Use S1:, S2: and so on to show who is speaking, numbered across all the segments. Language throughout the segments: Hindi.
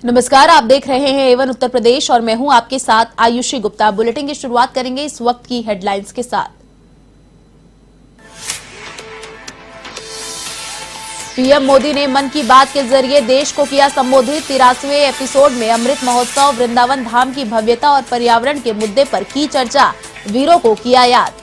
S1: नमस्कार, आप देख रहे हैं एवन उत्तर प्रदेश और मैं हूं आपके साथ आयुषी गुप्ता। बुलेटिन की शुरुआत करेंगे इस वक्त की हेडलाइंस के साथ। पीएम मोदी ने मन की बात के जरिए देश को किया संबोधित। 83वें एपिसोड में अमृत महोत्सव, वृंदावन धाम की भव्यता और पर्यावरण के मुद्दे पर की चर्चा। वीरों को किया याद।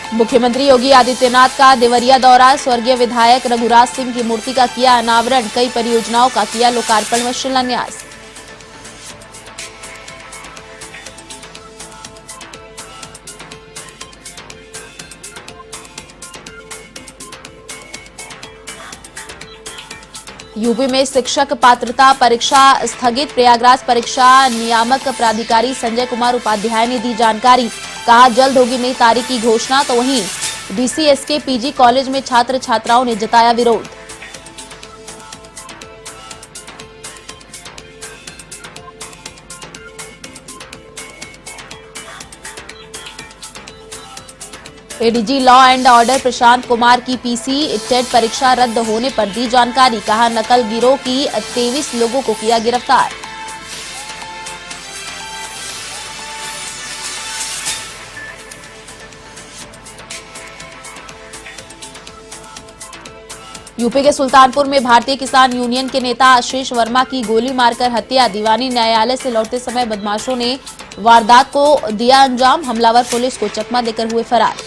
S1: मुख्यमंत्री योगी आदित्यनाथ का देवरिया दौरा, स्वर्गीय विधायक रघुराज सिंह की मूर्ति का किया अनावरण। कई परियोजनाओं का किया लोकार्पण व शिलान्यास। यूपी में शिक्षक पात्रता परीक्षा स्थगित। प्रयागराज परीक्षा नियामक प्राधिकारी संजय कुमार उपाध्याय ने दी जानकारी। कहा जल्द होगी नई तारीख की घोषणा। तो वहीं डीसीएसके पीजी कॉलेज में छात्र छात्राओं ने जताया विरोध। ADG law and order Prashant Kumar की पीसी टेट परीक्षा रद्द होने पर दी जानकारी। कहा नकल गिरोह की 23 लोगों को किया गिरफ्तार। यूपी के सुल्तानपुर में भारतीय किसान यूनियन के नेता आशीष वर्मा की गोली मारकर हत्या। दीवानी न्यायालय से लौटते समय बदमाशों ने वारदात को दिया अंजाम। हमलावर पुलिस को चकमा देकर हुए फरार।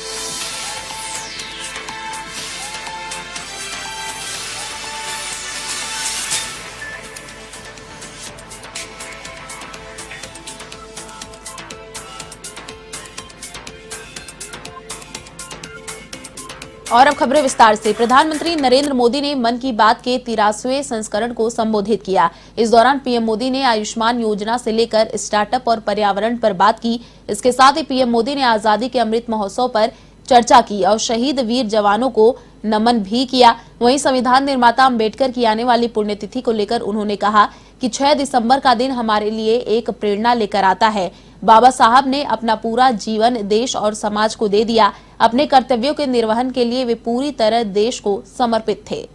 S1: और अब खबरें विस्तार से। प्रधानमंत्री नरेंद्र मोदी ने मन की बात के 83वें संस्करण को संबोधित किया। इस दौरान पीएम मोदी ने आयुष्मान योजना से लेकर स्टार्टअप और पर्यावरण पर बात की। इसके साथ ही पीएम मोदी ने आजादी के अमृत महोत्सव पर चर्चा की और शहीद वीर जवानों को नमन भी किया। वहीं संविधान निर्माता अंबेडकर की आने वाली पुण्यतिथि को लेकर उन्होंने कहा कि 6 दिसंबर का दिन हमारे लिए एक प्रेरणा लेकर आता है। बाबा साहब ने अपना पूरा जीवन देश और समाज को दे दिया। अपने कर्तव्यों के निर्वहन के लिए वे पूरी तरह देश को समर्पित थे।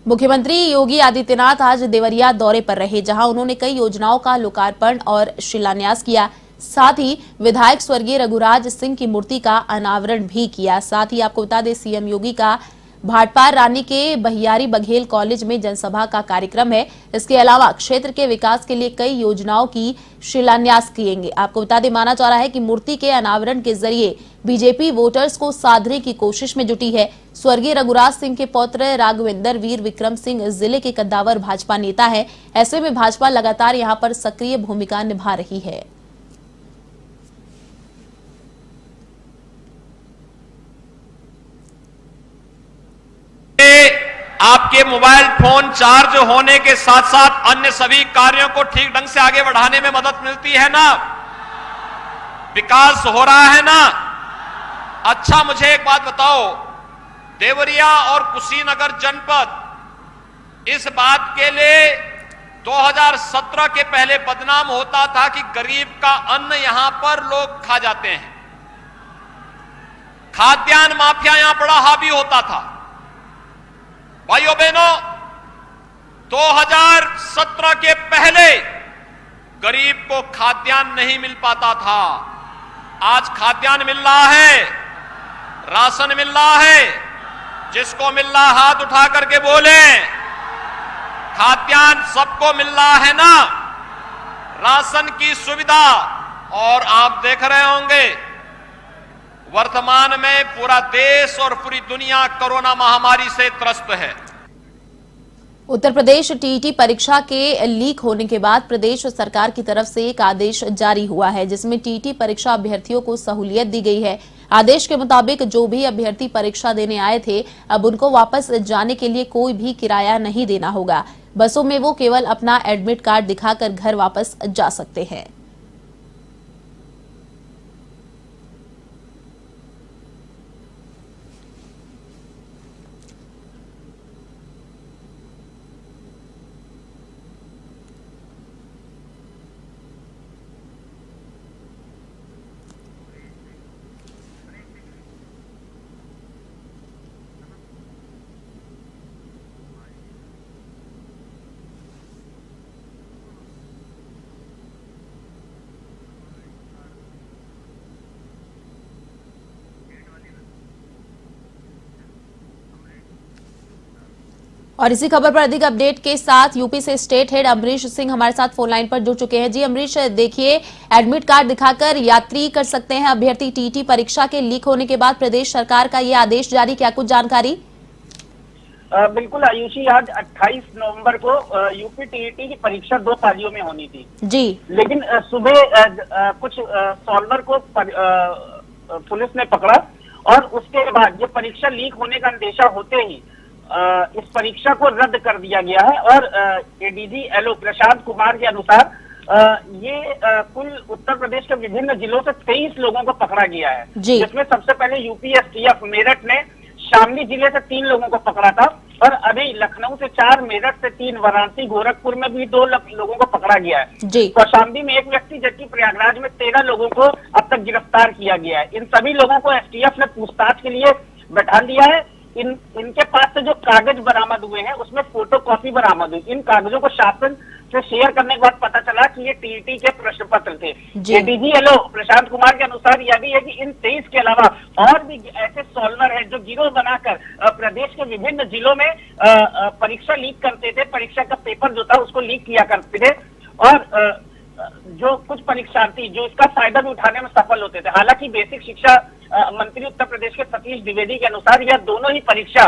S1: मुख्यमंत्री योगी आदित्यनाथ आज देवरिया दौरे पर रहे, जहां उन्होंने कई योजनाओं का लोकार्पण और शिलान्यास किया। साथ ही विधायक स्वर्गीय रघुराज सिंह की मूर्ति का अनावरण भी किया। साथ ही आपको बता दें, सीएम योगी का भाटपार रानी के बहियारी बघेल कॉलेज में जनसभा का कार्यक्रम है। इसके अलावा क्षेत्र के विकास के लिए कई योजनाओं की शिलान्यास किएंगे। आपको बता दें, माना जा रहा है कि मूर्ति के अनावरण के जरिए बीजेपी वोटर्स को साधने की कोशिश में जुटी है। स्वर्गीय रघुराज सिंह के पौत्र राघवेंद्र वीर विक्रम सिंह जिले के कद्दावर भाजपा नेता है। ऐसे में भाजपा लगातार यहां पर सक्रिय भूमिका निभा रही है।
S2: आपके मोबाइल फोन चार्ज होने के साथ साथ अन्य सभी कार्यों को ठीक ढंग से आगे बढ़ाने में मदद मिलती है ना? विकास हो रहा है ना? अच्छा, मुझे एक बात बताओ, देवरिया और कुशीनगर जनपद इस बात के लिए 2017 के पहले बदनाम होता था कि गरीब का अन्न यहां पर लोग खा जाते हैं। खाद्यान्न माफिया यहां बड़ा हावी होता था। भाइयों बहनों, 2017 के पहले गरीब को खाद्यान्न नहीं मिल पाता था। आज खाद्यान्न मिल रहा है, राशन मिल रहा है। जिसको मिल रहा हाथ उठा करके बोले। खाद्यान्न सबको मिल रहा है ना? राशन की सुविधा। और आप देख रहे होंगे वर्तमान में पूरा देश और पूरी दुनिया कोरोना महामारी से त्रस्त है।
S1: उत्तर प्रदेश टीईटी परीक्षा के लीक होने के बाद प्रदेश सरकार की तरफ से एक आदेश जारी हुआ है, जिसमें टीईटी परीक्षा अभ्यर्थियों को सहूलियत दी गई है। आदेश के मुताबिक जो भी अभ्यर्थी परीक्षा देने आए थे, अब उनको वापस जाने के लिए कोई भी किराया नहीं देना होगा। बसों में वो केवल अपना एडमिट कार्ड दिखाकर घर वापस जा सकते हैं। और इसी खबर पर अधिक अपडेट के साथ यूपी से स्टेट हेड अमरीश सिंह हमारे साथ फोन लाइन पर जुड़ चुके हैं। जी अमरीश, देखिए एडमिट कार्ड दिखाकर यात्री कर सकते हैं अभ्यर्थी। टीटी परीक्षा के लीक होने के बाद प्रदेश सरकार का ये आदेश जारी, क्या कुछ जानकारी?
S3: बिल्कुल आयुषी, आज 28 नवंबर को यूपी टीईटी की परीक्षा 2 पालियों में होनी थी
S1: जी,
S3: लेकिन सुबह कुछ सॉल्वर को पुलिस ने पकड़ा और उसके बाद ये परीक्षा लीक होने का अंदेशा होते ही इस परीक्षा को रद्द कर दिया गया है। और एडीजी एलओ प्रशांत कुमार के अनुसार कुल उत्तर प्रदेश के विभिन्न जिलों से 23 लोगों को पकड़ा गया है, जिसमें सबसे पहले यूपी एसटीएफ मेरठ ने शामली जिले से 3 लोगों को पकड़ा था और अभी लखनऊ से 4, मेरठ से 3, वाराणसी गोरखपुर में भी 2 लोगों को पकड़ा गया है। कौशाम्बी में 1 व्यक्ति जबकि प्रयागराज में 13 लोगों को अब तक गिरफ्तार किया गया है। इन सभी लोगों को एसटीएफ ने पूछताछ के लिए बैठा लिया है। इनके पास से जो कागज बरामद हुए हैं उसमें फोटो कॉपी बरामद हुई। इन कागजों को शासन से शेयर करने के बाद पता चला कि ये टीईटी के प्रश्न पत्र थे। एडीजी एलओ प्रशांत कुमार के अनुसार यह भी है कि इन 23 के अलावा और भी ऐसे सॉल्वर हैं जो गिरोह बनाकर प्रदेश के विभिन्न जिलों में परीक्षा लीक करते थे। परीक्षा का पेपर जो था उसको लीक किया करते थे और जो कुछ परीक्षार्थी जो इसका फायदा भी उठाने में सफल होते थे। हालांकि बेसिक शिक्षा मंत्री उत्तर प्रदेश के सतीश द्विवेदी के अनुसार यह दोनों ही परीक्षा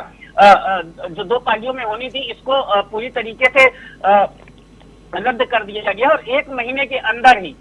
S3: जो 2 पालियों में होनी थी इसको पूरी तरीके से रद्द कर दिया गया और 1 महीने के अंदर ही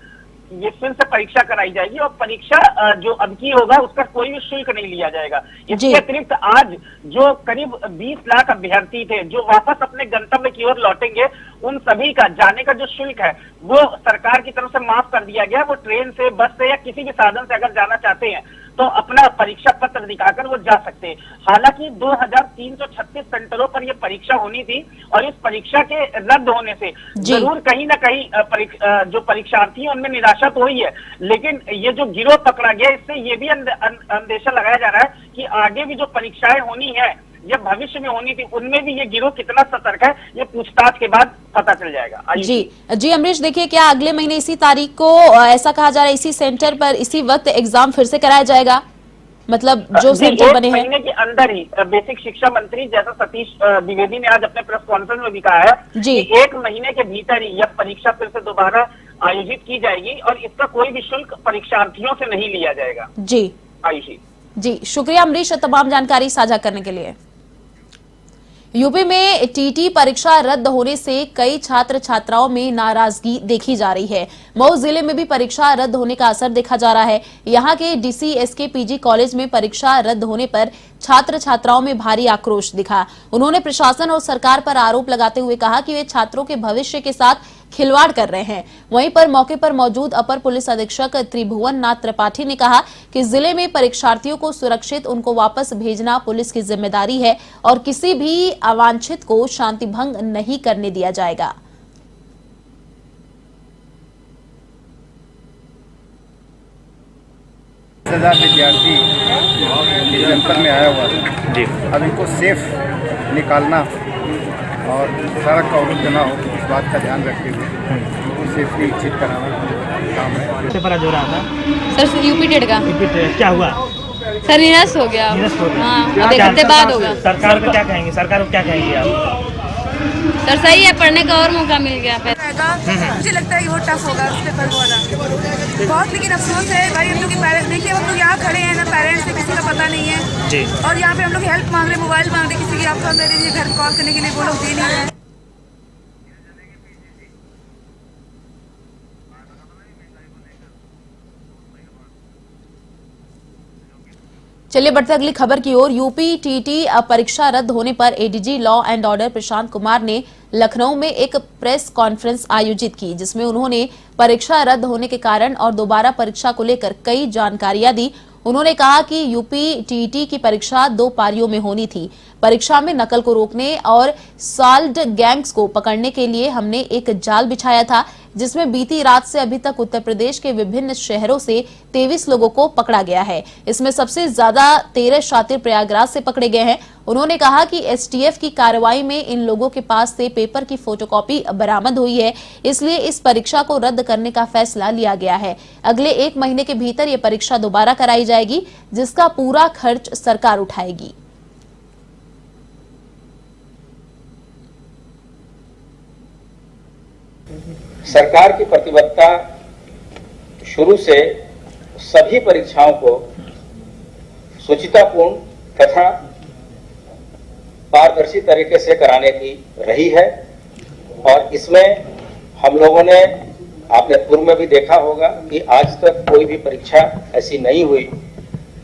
S3: ये फिर से परीक्षा कराई जाएगी और परीक्षा जो अब की होगा उसका कोई भी शुल्क नहीं लिया जाएगा। इसके अतिरिक्त आज जो करीब 20 लाख अभ्यर्थी थे जो वापस अपने गंतव्य की ओर लौटेंगे, उन सभी का जाने का जो शुल्क है वो सरकार की तरफ से माफ कर दिया गया। वो ट्रेन से, बस से या किसी भी साधन से अगर जाना चाहते हैं तो अपना परीक्षा पत्र दिखाकर वो जा सकते हैं। हालांकि 2336 सेंटरों पर यह परीक्षा होनी थी और इस परीक्षा के रद्द होने से जरूर कहीं ना कहीं जो परीक्षार्थी हैं उनमें निराशा तो हुई है, लेकिन ये जो गिरोह पकड़ा गया इससे ये भी अंदेशा लगाया जा रहा है कि आगे भी जो परीक्षाएं होनी है या भविष्य में होनी थी उनमें भी ये गिरोह कितना सतर्क है ये पूछताछ के बाद पता चल जाएगा।
S1: जी अमरीश, देखिए क्या अगले महीने इसी तारीख को ऐसा कहा जा रहा है इसी सेंटर पर इसी वक्त एग्जाम फिर से कराया जाएगा, मतलब जो सेंटर बने हैं?
S3: महीने के अंदर ही बेसिक शिक्षा मंत्री जैसा सतीश द्विवेदी ने आज अपने प्रेस कॉन्फ्रेंस में भी कहा है कि 1 महीने के भीतर ही यह परीक्षा फिर से दोबारा आयोजित की जाएगी और इसका कोई भी शुल्क परीक्षार्थियों से नहीं लिया जाएगा।
S1: जी
S3: आयुषी
S1: जी, शुक्रिया अमरीश तमाम जानकारी साझा करने के लिए। यूपी में टीटी परीक्षा रद्द होने से कई छात्र छात्राओं में नाराजगी देखी जा रही है। मऊ जिले में भी परीक्षा रद्द होने का असर देखा जा रहा है। यहां के डीसीएसके पीजी कॉलेज में परीक्षा रद्द होने पर छात्र छात्राओं में भारी आक्रोश दिखा। उन्होंने प्रशासन और सरकार पर आरोप लगाते हुए कहा कि वे छात्रों के भविष्य के साथ खिलवाड़ कर रहे हैं। वहीं पर मौके पर मौजूद अपर पुलिस अधीक्षक त्रिभुवन नाथ त्रिपाठी ने कहा कि जिले में परीक्षार्थियों को सुरक्षित उनको वापस भेजना पुलिस की जिम्मेदारी है और किसी भी अवांछित को शांति भंग नहीं करने दिया जाएगा।
S4: विद्यार्थी जनपद में आया हुआ था जी, अब इनको सेफ निकालना और सड़क का अवरुद्ध न हो इस बात का ध्यान रखते हुए उनको सेफ्टी निश्चित कराना काम है।
S5: पेपर आज हो रहा था
S6: सर, यूपी टेट का।
S5: क्या हुआ
S6: सर? निरस्त हो गया। हाँ, एक हफ्ते बाद होगा।
S5: सरकार को क्या कहेंगे? सरकार को क्या कहेंगे आप?
S6: सर सही है, पढ़ने का और मौका मिल गया।
S7: मुझे लगता है कि वो टफ होगा उस पेपर वाला बहुत, लेकिन अफसोस है भाई हम लोग के पेरेंट्स, देखिए हम लोग यहाँ खड़े हैं ना, पेरेंट्स से किसी का पता नहीं है जी। और यहाँ पे हम लोग हेल्प मांग रहे, मोबाइल मांग रहे किसी की, आपको दे दीजिए, घर कॉल करने के लिए वो लोग दे नहीं रहे।
S1: चलिए बढ़ते अगली खबर की ओर। यूपी टीटी परीक्षा रद्द होने पर ADG law and order Prashant Kumar ने लखनऊ में एक प्रेस कॉन्फ्रेंस आयोजित की, जिसमें उन्होंने परीक्षा रद्द होने के कारण और दोबारा परीक्षा को लेकर कई जानकारियां दी। उन्होंने कहा कि यूपी टीटी की परीक्षा 2 पारियों में होनी थी। परीक्षा में नकल को रोकने और सॉल्ट गैंग्स को पकड़ने के लिए हमने एक जाल बिछाया था, जिसमें बीती रात से अभी तक उत्तर प्रदेश के विभिन्न शहरों से 23 लोगों को पकड़ा गया है। इसमें सबसे ज्यादा 13 शातिर प्रयागराज से पकड़े गए हैं। उन्होंने कहा कि एसटीएफ की कार्रवाई में इन लोगों के पास से पेपर की फोटोकॉपी बरामद हुई है, इसलिए इस परीक्षा को रद्द करने का फैसला लिया गया है। अगले 1 महीने के भीतर ये परीक्षा दोबारा कराई जाएगी, जिसका पूरा खर्च सरकार उठाएगी।
S8: सरकार की प्रतिबद्धता शुरू से सभी परीक्षाओं को शुचितापूर्ण तथा पारदर्शी तरीके से कराने की रही है। और इसमें हम लोगों ने, आपने पूर्व में भी देखा होगा कि आज तक कोई भी परीक्षा ऐसी नहीं हुई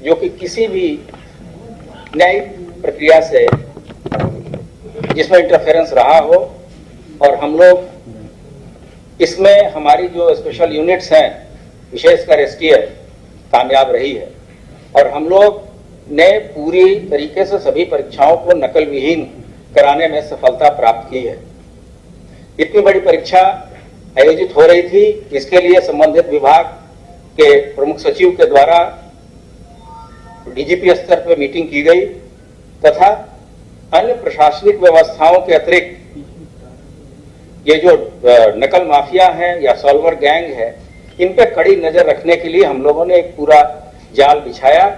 S8: जो कि किसी भी न्यायिक प्रक्रिया से जिसमें इंटरफेरेंस रहा हो। और हम लोग इसमें हमारी जो स्पेशल यूनिट्स हैं, विशेषकर एसटीएफ, कामयाब रही है। और हम लोग ने पूरी तरीके से सभी परीक्षाओं को नकल विहीन कराने में सफलता प्राप्त की है। इतनी बड़ी परीक्षा आयोजित हो रही थी, इसके लिए संबंधित विभाग के प्रमुख सचिव के द्वारा डीजीपी स्तर पर मीटिंग की गई तथा अन्य प्रशासनिक व्यवस्थाओं के अतिरिक्त ये जो नकल माफिया हैं या सॉल्वर गैंग है, इन पे कड़ी नजर रखने के लिए हम लोगों ने एक पूरा जाल बिछाया,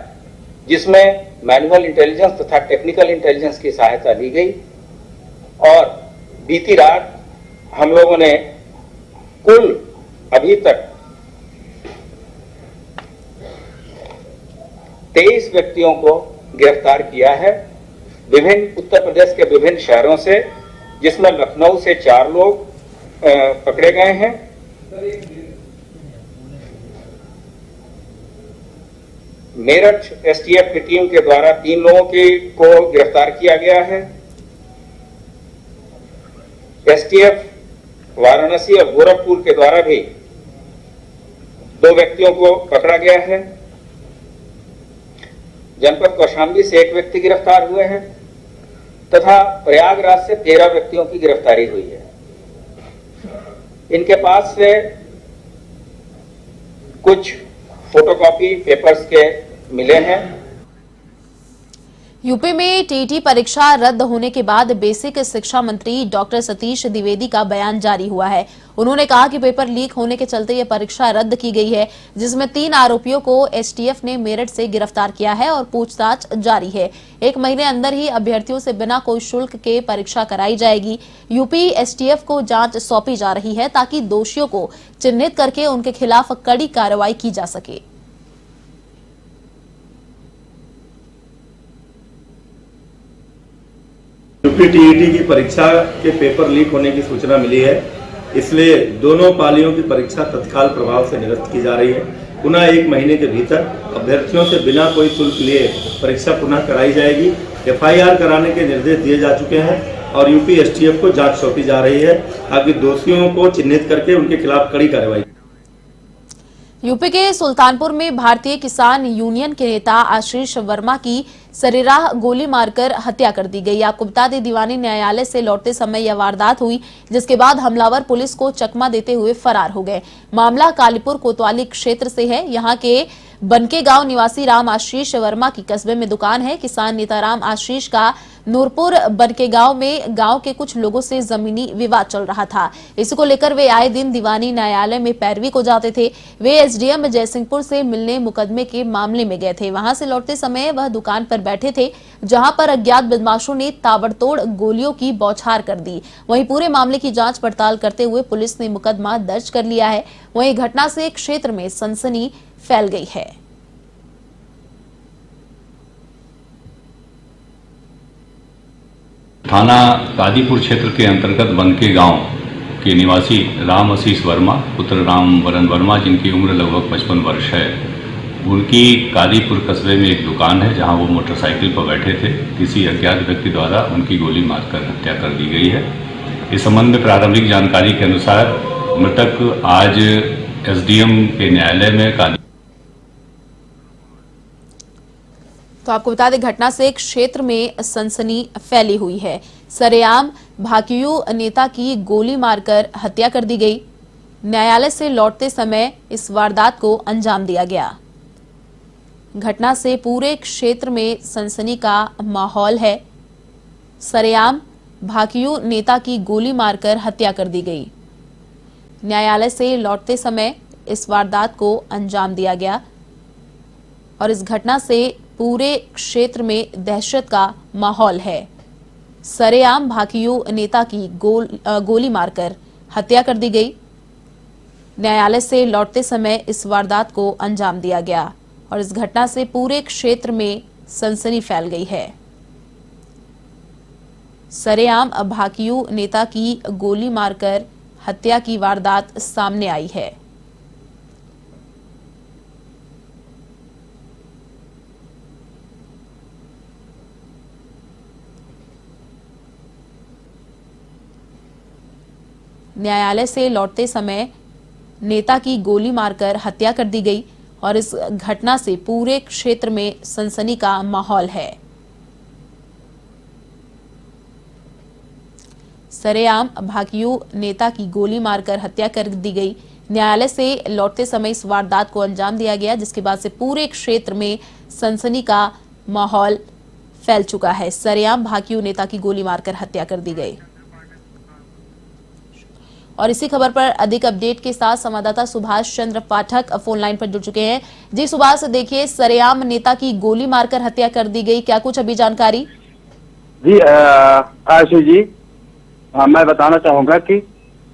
S8: जिसमें मैनुअल इंटेलिजेंस तथा टेक्निकल इंटेलिजेंस की सहायता ली गई। और बीती रात हम लोगों ने कुल अभी तक 23 व्यक्तियों को गिरफ्तार किया है, विभिन्न उत्तर प्रदेश के विभिन्न शहरों से, जिसमें लखनऊ से 4 लोग पकड़े गए हैं। मेरठ एसटीएफ की टीम के द्वारा 3 लोगों को गिरफ्तार किया गया है। एसटीएफ वाराणसी और गोरखपुर के द्वारा भी 2 व्यक्तियों को पकड़ा गया है। जनपद कौशाम्बी से 1 व्यक्ति गिरफ्तार हुए हैं तथा प्रयागराज से 13 व्यक्तियों की गिरफ्तारी हुई है। इनके पास से कुछ फोटोकॉपी पेपर्स के मिले हैं।
S1: यूपी में टीटी परीक्षा रद्द होने के बाद बेसिक शिक्षा मंत्री डॉक्टर सतीश द्विवेदी का बयान जारी हुआ है। उन्होंने कहा कि पेपर लीक होने के चलते यह परीक्षा रद्द की गई है, जिसमें 3 आरोपियों को एसटीएफ ने मेरठ से गिरफ्तार किया है और पूछताछ जारी है। 1 महीने अंदर ही अभ्यर्थियों से बिना कोई शुल्क के परीक्षा कराई जाएगी। यूपी एसटीएफ को जांच सौंपी जा रही है ताकि दोषियों को चिन्हित करके उनके खिलाफ कड़ी कार्रवाई की जा सके।
S9: यूपी टीईटी की परीक्षा के पेपर लीक होने की सूचना मिली है, इसलिए दोनों पालियों की परीक्षा तत्काल प्रभाव से निरस्त की जा रही है। पुनः 1 महीने के भीतर अभ्यर्थियों से बिना कोई शुल्क लिए परीक्षा पुनः कराई जाएगी। एफआईआर कराने के निर्देश दिए जा चुके हैं और यूपी एसटीएफ को जांच सौंपी जा रही है ताकि दोषियों को चिन्हित करके उनके खिलाफ कड़ी कार्रवाई।
S1: यूपी के सुल्तानपुर में भारतीय किसान यूनियन के नेता आशीष वर्मा की सरेराह गोली मारकर हत्या कर दी गई। आपको बता दें, दीवानी न्यायालय से लौटते समय यह वारदात हुई, जिसके बाद हमलावर पुलिस को चकमा देते हुए फरार हो गए। मामला कालीपुर कोतवाली क्षेत्र से है। यहां के बनके गांव निवासी राम आशीष वर्मा की कस्बे में दुकान है। किसान नेता राम आशीष का नूरपुर बनके गांव में गांव के कुछ लोगों से जमीनी विवाद चल रहा था। इसको लेकर वे आए दिन दीवानी न्यायालय में पैरवी को जाते थे। वे एसडीएम जयसिंहपुर से मिलने मुकदमे के मामले में गए थे। वहां से लौटते समय वह दुकान पर बैठे थे, जहां पर अज्ञात बदमाशों ने ताबड़तोड़ गोलियों की बौछार कर दी। वहीं पूरे मामले की जांच पड़ताल करते हुए पुलिस ने मुकदमा दर्ज कर लिया है। वहीं घटना से क्षेत्र में सनसनी फैल गई है।
S10: थाना कादीपुर क्षेत्र के अंतर्गत बनके गांव के निवासी राम आशीष वर्मा पुत्र राम वरण वर्मा, जिनकी उम्र लगभग 55 वर्ष है, उनकी कादीपुर कस्बे में एक दुकान है जहां वो मोटरसाइकिल पर बैठे थे। किसी अज्ञात व्यक्ति द्वारा उनकी गोली मारकर हत्या कर दी गई है। इस संबंध में प्रारंभिक जानकारी के अनुसार मृतक आज एसडीएम के न्यायालय में
S1: तो आपको बता दें, घटना से क्षेत्र में सनसनी फैली हुई है। सरेआम भाकियू नेता की गोली मारकर हत्या कर दी गई। न्यायालय से लौटते समय इस वारदात को अंजाम दिया गया। घटना से पूरे क्षेत्र में सनसनी का माहौल है। सरेआम भाकियू नेता की गोली मारकर हत्या कर दी गई। न्यायालय से लौटते समय इस वारदात को अंजाम दिया गया और इस घटना से पूरे क्षेत्र में दहशत का माहौल है। सरेआम भाकियू नेता की गोली मारकर हत्या कर दी गई। न्यायालय से लौटते समय इस वारदात को अंजाम दिया गया और इस घटना से पूरे क्षेत्र में सनसनी फैल गई है। सरेआम भाकियू नेता की गोली मारकर हत्या की वारदात सामने आई है। न्यायालय से लौटते समय नेता की गोली मारकर हत्या कर दी गई और इस घटना से पूरे क्षेत्र में सनसनी का माहौल है। सरेआम भाकियू नेता की गोली मारकर हत्या कर दी गई। न्यायालय से लौटते समय इस वारदात को अंजाम दिया गया, जिसके बाद से पूरे क्षेत्र में सनसनी का माहौल फैल चुका है। सरेआम भाकियू नेता की गोली मारकर हत्या कर दी गई। और इसी खबर पर अधिक अपडेट के साथ संवाददाता सुभाष चंद्र पाठक फोन लाइन पर जुड़ चुके हैं। जी सुभाष, देखिए सरेआम नेता की गोली मारकर हत्या कर दी गई, क्या कुछ अभी जानकारी?
S11: जी आशु जी, मैं बताना चाहूंगा कि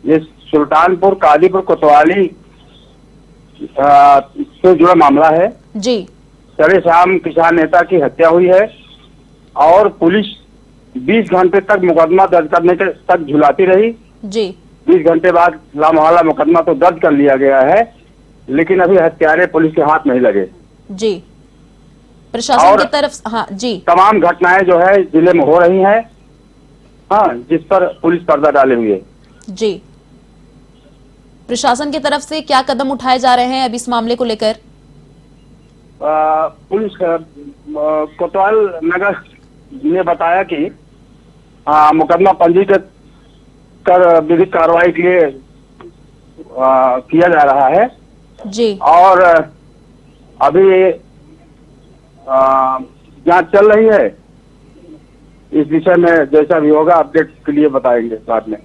S11: ये सुल्तानपुर कादीपुर कोतवाली से जुड़ा मामला है
S1: जी।
S11: सरेआम किसान नेता की हत्या हुई है और पुलिस 20 घंटे तक मुकदमा दर्ज करने के तक झुलाती रही
S1: जी।
S11: 20 घंटे बाद लामहला मुकदमा तो दर्ज कर लिया गया है, लेकिन अभी हत्यारे पुलिस के हाथ नहीं लगे
S1: जी। प्रशासन की तरफ हाँ जी,
S11: तमाम घटनाएं जो है जिले में हो रही हैं, हाँ, जिस पर पुलिस पर्दा डाले हुए
S1: जी। प्रशासन की तरफ से क्या कदम उठाए जा रहे हैं अब इस मामले को लेकर?
S11: पुलिस कोतवाल नगर ने बताया कि मुकदमा पंजीकृत कर विधिक कार्रवाई के लिए किया जा रहा है
S1: जी।
S11: और अभी जांच चल रही है। इस विषय में जैसा भी होगा अपडेट के लिए बताएंगे बाद में।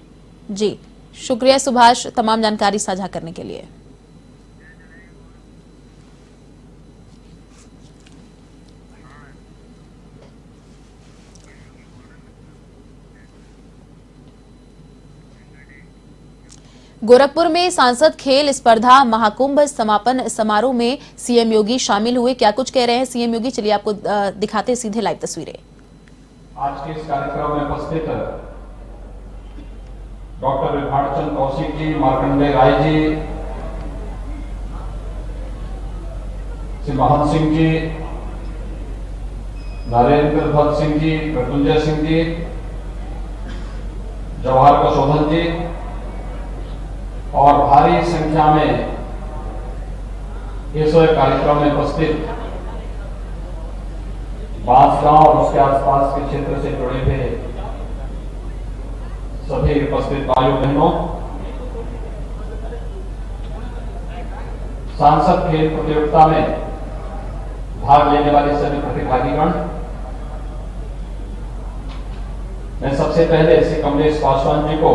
S1: जी, शुक्रिया सुभाष तमाम जानकारी साझा करने के लिए। गोरखपुर में सांसद खेल स्पर्धा महाकुंभ समापन समारोह में सीएम योगी शामिल हुए। क्या कुछ कह रहे हैं सीएम योगी, चलिए आपको दिखाते सीधे लाइव तस्वीरें।
S12: आज के इस कार्यक्रम में उपस्थित डॉक्टर विभाचंद कौशिक जी, मार्कंडेय राय जी, श्री महंत सिंह जी, नरेंद्र भट्ट सिंह जी, मृत्युंजय सिंह जी, जवाहर प्रशोधन जी और भारी संख्या में इस कार्यक्रम में उपस्थित बांसगांव और उसके आसपास के क्षेत्र से जुड़े हुए सभी उपस्थित भाइयों बहनों, सांसद खेल प्रतियोगिता में भाग लेने वाले सभी प्रतिभागीगण, मैं सबसे पहले श्री कमलेश पासवान जी को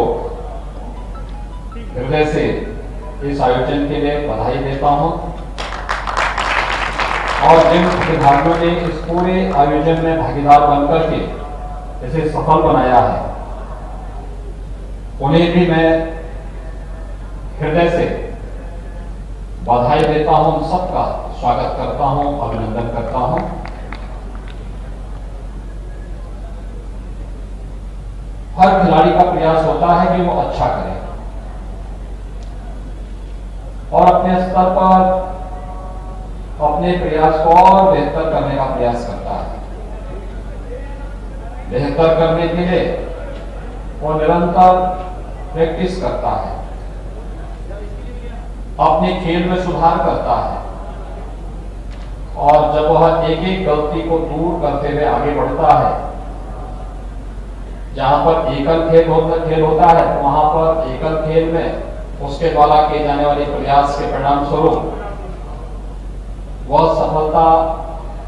S12: हृदय से इस आयोजन के लिए बधाई देता हूं और जिन प्रतिभागियों ने इस पूरे आयोजन में भागीदार बनकर के इसे सफल बनाया है, उन्हें भी मैं हृदय से बधाई देता हूं, उन सबका स्वागत करता हूं, अभिनंदन करता हूं। हर खिलाड़ी का प्रयास होता है कि वो अच्छा करे और अपने स्तर पर अपने प्रयास को और बेहतर करने का प्रयास करता है। बेहतर करने के लिए वो निरंतर प्रैक्टिस करता है, अपने खेल में सुधार करता है और जब वह एक एक गलती को दूर करते हुए आगे बढ़ता है, जहां पर एकल खेल होता है तो वहां पर एकल खेल में उसके द्वारा किए जाने वाले प्रयास के परिणाम स्वरूप वह सफलता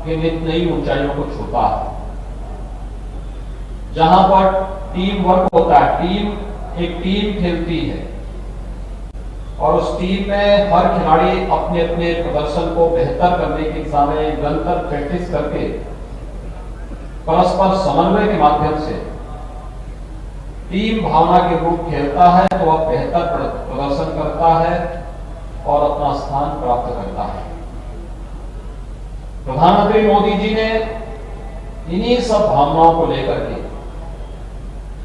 S12: की नित नई ऊंचाइयों को छूता है। जहां पर टीम वर्क होता है, एक टीम खेलती है और उस टीम में हर खिलाड़ी अपने अपने प्रदर्शन को बेहतर करने की दिशा में निरंतर प्रैक्टिस करके परस्पर समन्वय के माध्यम से टीम भावना के रूप खेलता है तो वह बेहतर प्रदर्शन करता है और अपना स्थान प्राप्त करता है। प्रधानमंत्री मोदी जी ने इन्हीं सब भावनाओं को लेकर के,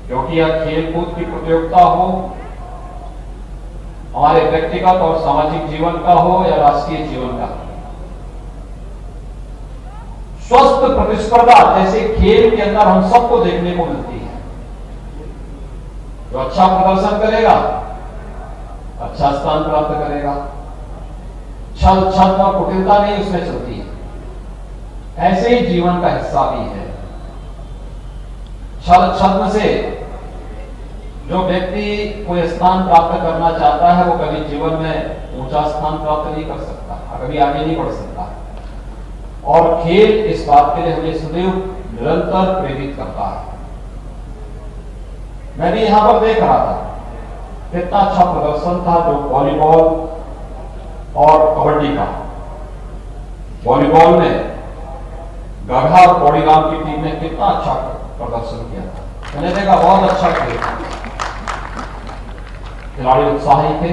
S12: क्योंकि यह खेलकूद की प्रतियोगिता हो, हमारे व्यक्तिगत और सामाजिक जीवन का हो या राष्ट्रीय जीवन का, स्वस्थ प्रतिस्पर्धा जैसे खेल के अंदर हम सबको देखने को मिलती है। जो अच्छा प्रदर्शन करेगा अच्छा स्थान प्राप्त करेगा। छल छल और कुटिलता नहीं उसमें चलती है, ऐसे ही जीवन का हिस्सा भी है। छल छद्म से जो व्यक्ति कोई स्थान प्राप्त करना चाहता है वो कभी जीवन में ऊंचा स्थान प्राप्त नहीं कर सकता, कभी आगे नहीं बढ़ सकता। और खेल इस बात के लिए हमें सदैव निरंतर प्रेरित करता है। मैं भी यहां पर देख रहा था कितना अच्छा प्रदर्शन था जो वॉलीबॉल और कबड्डी का। वॉलीबॉल में गढ़ा और पौड़ीगाम की टीम ने कितना अच्छा प्रदर्शन किया था। मैंने देखा बहुत अच्छा खेल, खिलाड़ी उत्साही थे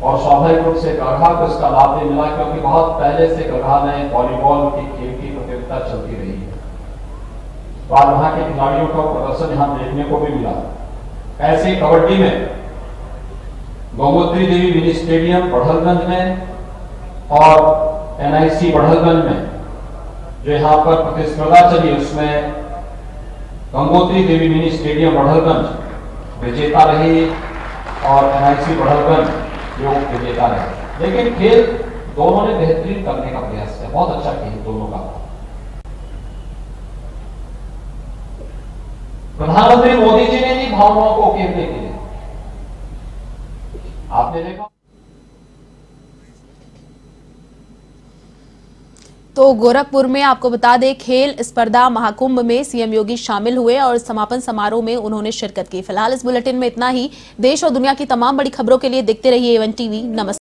S12: और स्वाभाविक रूप से गढ़ा को इसका लाभ भी मिला, क्योंकि बहुत पहले से गढ़ा में वॉलीबॉल की खेल की प्रतियोगिता चलती रही है। बाद वहां के खिलाड़ियों का प्रदर्शन यहां देखने को भी मिला। ऐसे ही कबड्डी में गंगोत्री देवी मिनी स्टेडियम बढ़लगंज में और NIC बढ़लगंज में जो यहाँ पर प्रतिस्पर्धा चली, उसमें गंगोत्री देवी मिनी स्टेडियम बढ़लगंज विजेता रही और NIC बढ़लगंज जो विजेता रहे। लेकिन खेल दोनों ने बेहतरीन करने का प्रयास किया, बहुत अच्छा खेल दोनों का। प्रधानमंत्री मोदी जी ने इन भावनाओं को उकेरने के लिए आपने देखा।
S1: तो गोरखपुर में आपको बता दें खेल स्पर्धा महाकुंभ में सीएम योगी शामिल हुए और समापन समारोह में उन्होंने शिरकत की। फिलहाल इस बुलेटिन में इतना ही। देश और दुनिया की तमाम बड़ी खबरों के लिए देखते रहिए A1 TV। नमस्कार।